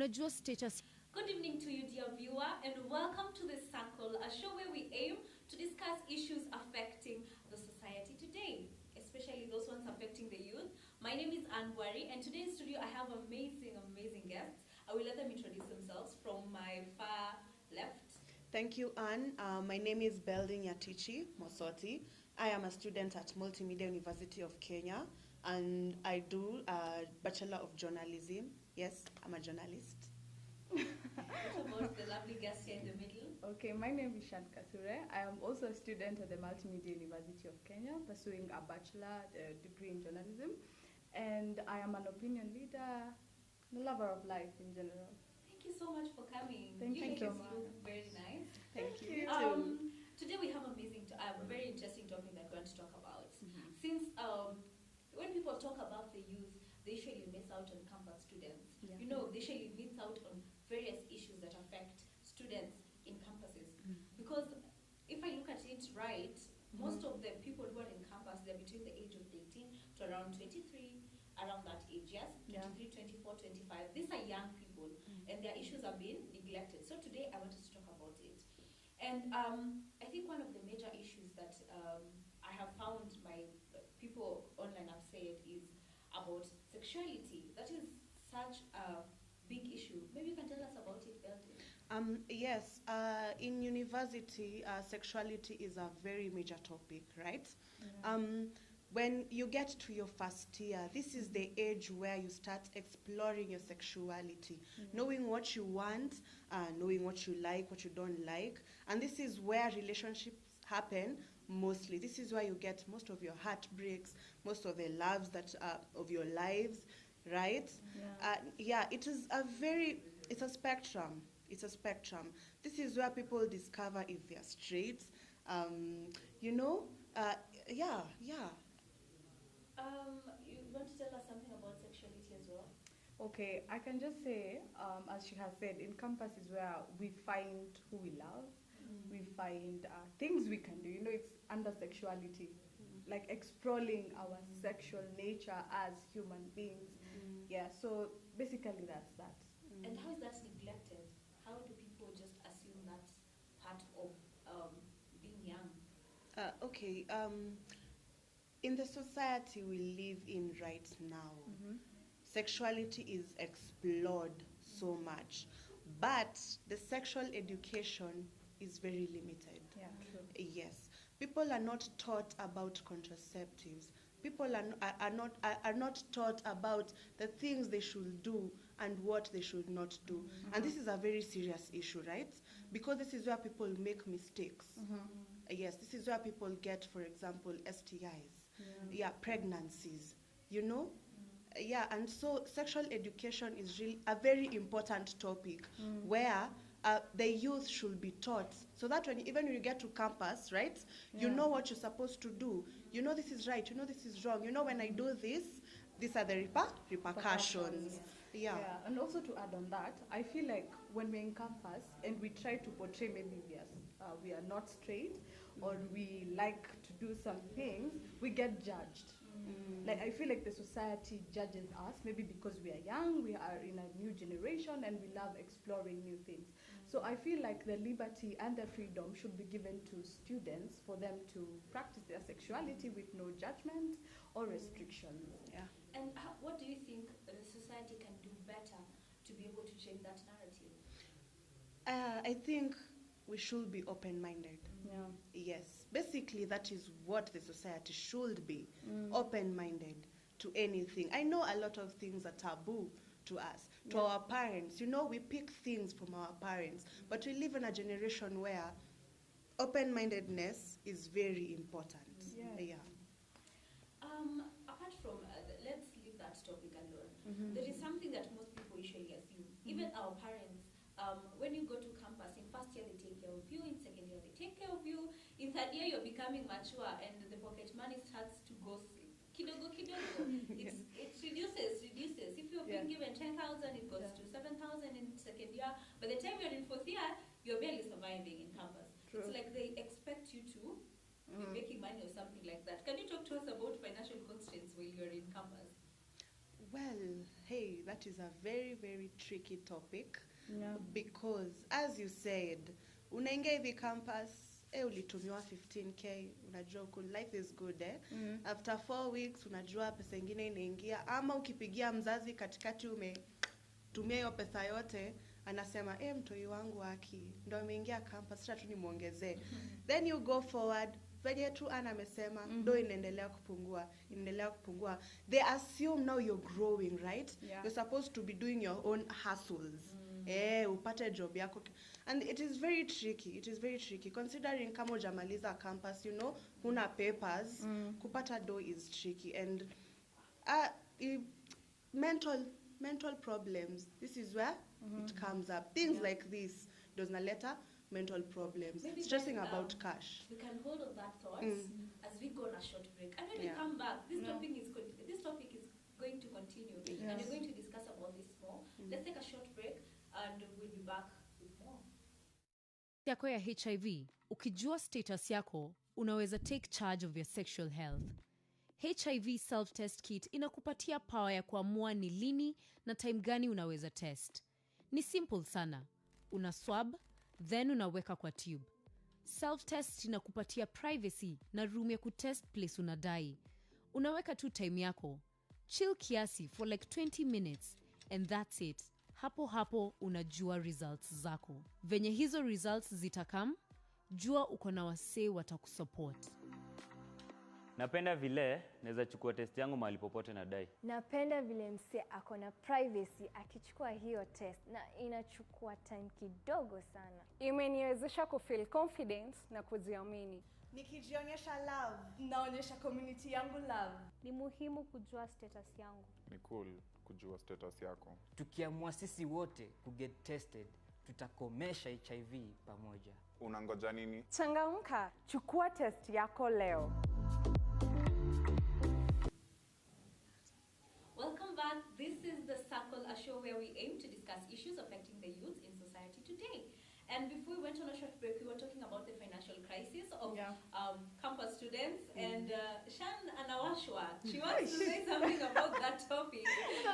unajua status. Good evening to you, dear viewer, and welcome to The Circle, a show where we aim to discuss issues affecting the society today, especially those ones affecting the youth. My name is Anne Bwari, and today in studio I have amazing guests. I will let them introduce themselves from my far left. Thank you, Anne. My name is Belding Yatichi Mosoti. I am a student at Multimedia University of Kenya, and I do a Bachelor of Journalism. Yes, I'm a journalist. What about the lovely guest here in the middle? Okay, my name is Shant Kasure. I am also a student at the Multimedia University of Kenya, pursuing a bachelor degree in journalism. And I am an opinion leader, a lover of life in general. Thank you so much for coming. Thank you so ladies much. look very nice. Thank you. Today we have a very interesting topic that we want to talk about. Mm-hmm. Since when people talk about the youth, they usually miss out on campus students. Yeah. You know, they usually miss out on various issues that affect students in campuses. Because if I look at it right, most of the people who are in campus, they're between the age of 18 to around 23, around that age, yes? Yeah. 23, 24, 25. These are young people, and their issues are being neglected. So today I wanted to talk about it. And I think one of the major issues that I have found my people online have said is about sexuality. That is such a big issue. Maybe you can tell us about it, Belton. Yes, in university, sexuality is a very major topic, right? Yeah. When you get to your first year, this is the age where you start exploring your sexuality, knowing what you want, knowing what you like, what you don't like. And this is where relationships happen mostly. This is where you get most of your heartbreaks, most of the loves that of your lives, right? It is it's a spectrum. It's a spectrum. This is where people discover if they're straight, you know, yeah. You want to tell us something about sexuality as well? Okay, I can just say, as she has said, in campus is where we find who we love, we find things we can do. You know, it's under sexuality, like exploring our sexual nature as human beings. Yeah, so basically that's that. And how is that neglected? How do people just assume that's part of being young? In the society we live in right now, sexuality is explored so much, but the sexual education is very limited. Yeah, true. Yes, people are not taught about contraceptives. People are not taught about the things they should do and what they should not do. And this is a very serious issue, right? Because this is where people make mistakes. Yes, this is where people get, for example, STIs, pregnancies, you know? Yeah, and so sexual education is really a very important topic where the youth should be taught, so that even when you get to campus, right, you know what you're supposed to do. You know this is right, you know this is wrong. You know when I do this, these are the repercussions. Yeah. And also to add on that, I feel like when we're in campus and we try to portray maybe we are not straight or we like to do some things, we get judged. Like I feel like the society judges us maybe because we are young, we are in a new generation, and we love exploring new things. So I feel like the liberty and the freedom should be given to students for them to practice their sexuality with no judgment or restrictions. Yeah. And what do you think the society can do better to be able to change that narrative? I think we should be open-minded. Yeah. Yes, basically that is what the society should be, open-minded to anything. I know a lot of things are taboo to us, to our parents. You know, we pick things from our parents, but we live in a generation where open-mindedness is very important. Yeah. Apart from, let's leave that topic alone. There is something that most people usually assume, even our parents. When you go to campus, in first year they take care of you, in second year they take care of you, in third year you're becoming mature and the pocket money starts to go kidogo. It reduces. If you're being given 10,000, it goes to 7,000 in second year. By the time you're in fourth year, you're barely surviving in campus. True. It's like they expect you to be making money or something like that. Can you talk to us about financial constraints while you're in campus? Well, hey, that is a very, very tricky topic. Yeah. Because as you said, unaingia hivi campus, ulitumiwa 15k, unajua life is good After 4 weeks unajua pesa ingine inaingia, ama ukipigia mzazi katikati umetumia hiyo pesa yote, anasema mtoi wangu haki ndo ameingia campus, sasa tu nimuongezee. Then you go forward, venye tu Ana amesema, ndo inaendelea kupungua. They assume now you're growing, right? Yeah. You're supposed to be doing your own hustles. Upate job yako. And it is very tricky considering kama hujamaliza campus, huna papers, kupata dough is tricky. And mental problems, this is where it comes up. Things like this does not let mental problems. Maybe Stressing guys, about cash. We can hold on that thought as we go on a short break. And when we come back, this topic is going to continue. Yes. And we're going to discuss about this more. Let's take a short break and we'll be back with more. Yako ya HIV, ukijua status yako, unaweza take charge of your sexual health. HIV self-test kit inakupatia power ya kuamua ni lini na time gani unaweza test. Ni simple sana. Una swab, then unaweka kwa tube. Self-test inakupatia privacy na room ya kutest place unadai. Unaweka tu time yako. Chill kiasi for like 20 minutes and that's it. Hapo unajua results zako. Venye hizo results zitakam, jua uko na wasee watakusupport. Napenda vile naweza chukua test yangu mahali popote nadai. Napenda vile mse ako na privacy akichukua hiyo test na inachukua time kidogo sana. Imeniwezesha kufeel confidence na kujiamini. Nikijionyesha love, Naonyesha community yangu love. Ni muhimu kujua status yangu. Ni cool kujua status yako. Tukiamua sisi wote kuget tested, tutakomesha HIV pamoja. Unangoja nini? Changamka, chukua test yako leo. Welcome back. This is The Circle, a show where we aim to discuss issues affecting the youth in society today. And before we went on a short break, we were talking about the financial crisis of campus students. And Shan Anawashwa, she wants to say something about that topic.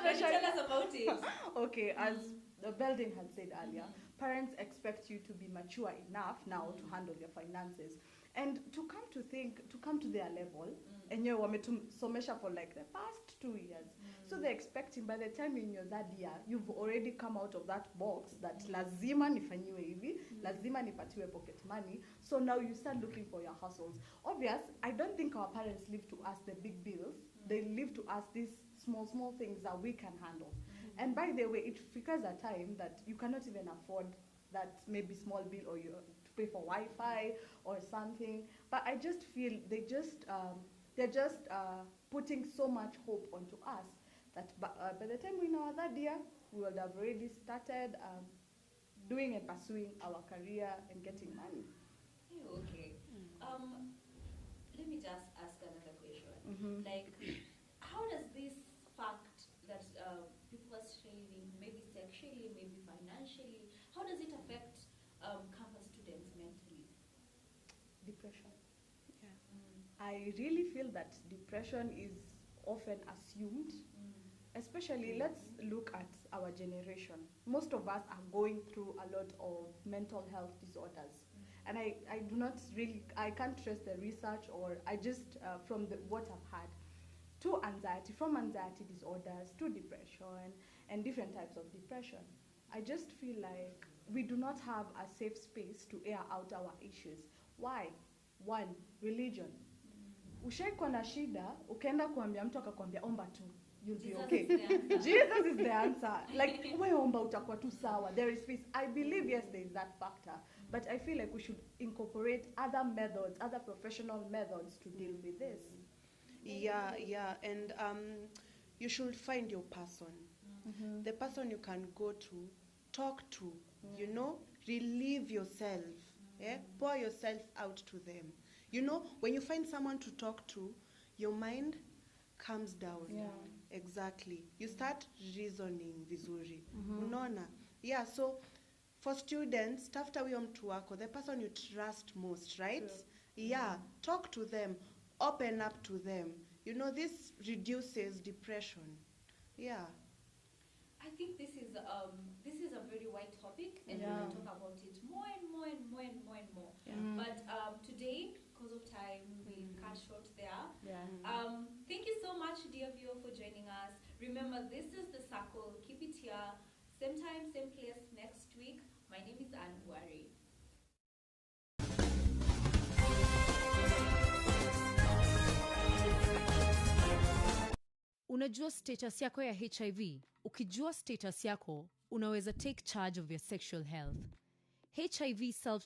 Can you tell us about it? Okay, as the building had said earlier, parents expect you to be mature enough now to handle your finances. And to come to their level, and you wametusomesha for like the past 2 years. So they're expecting by the time you're in your third year, you've already come out of that box that lazima nifanyiwe hivi, lazima nipatiwe pocket money. So now you start looking for your hustles. Obvious, I don't think our parents live to us the big bills. They live to us these small things that we can handle. And by the way, it figures a time that you cannot even afford that maybe small bill or you to pay for Wi-Fi or something. But I just feel they're just putting so much hope onto us that by the time we know that year, we would have already started doing and pursuing our career and getting money. Okay. Let me just ask another question. Like, how does this fact that people are struggling, maybe sexually, maybe financially, how does it affect campus students mentally? Depression. Yeah. I really feel that depression is often assumed. Especially, let's look at our generation. Most of us are going through a lot of mental health disorders. And I can't trust the research, or I just, from what I've had, from anxiety disorders to depression and different types of depression. I just feel like we do not have a safe space to air out our issues. Why? One, religion. Ushaikuwa na shida, ukaenda kuambia mtu akakwambia omba tu. You'll be okay. Jesus is the answer. Like, we omba utakuwa tu sawa. There is peace. I believe, yes, there is that factor. But I feel like we should incorporate other methods, other professional methods to deal with this. Yeah. And you should find your person. The person you can go to, talk to, relieve yourself. Pour yourself out to them. When you find someone to talk to, your mind calms down. Yeah. Exactly. You start reasoning vizuri. Unaona? Yeah, so for students, tafuta huyo mtu wako, the person you trust most, right? Sure. Yeah, talk to them, open up to them. This reduces depression. Yeah. I think this is a very wide topic, and Yeah. we can talk about it more and more and more and more and more. But today, because of time, we cut short there. Yeah. Thank you so much, dear viewer, for joining us. Remember, this is The Circle. Keep it here. Same time, same place next week. My name is Anne Wari. Unajua status yako ya HIV? Ukijua status yako, unaweza take charge of your sexual health. HIV self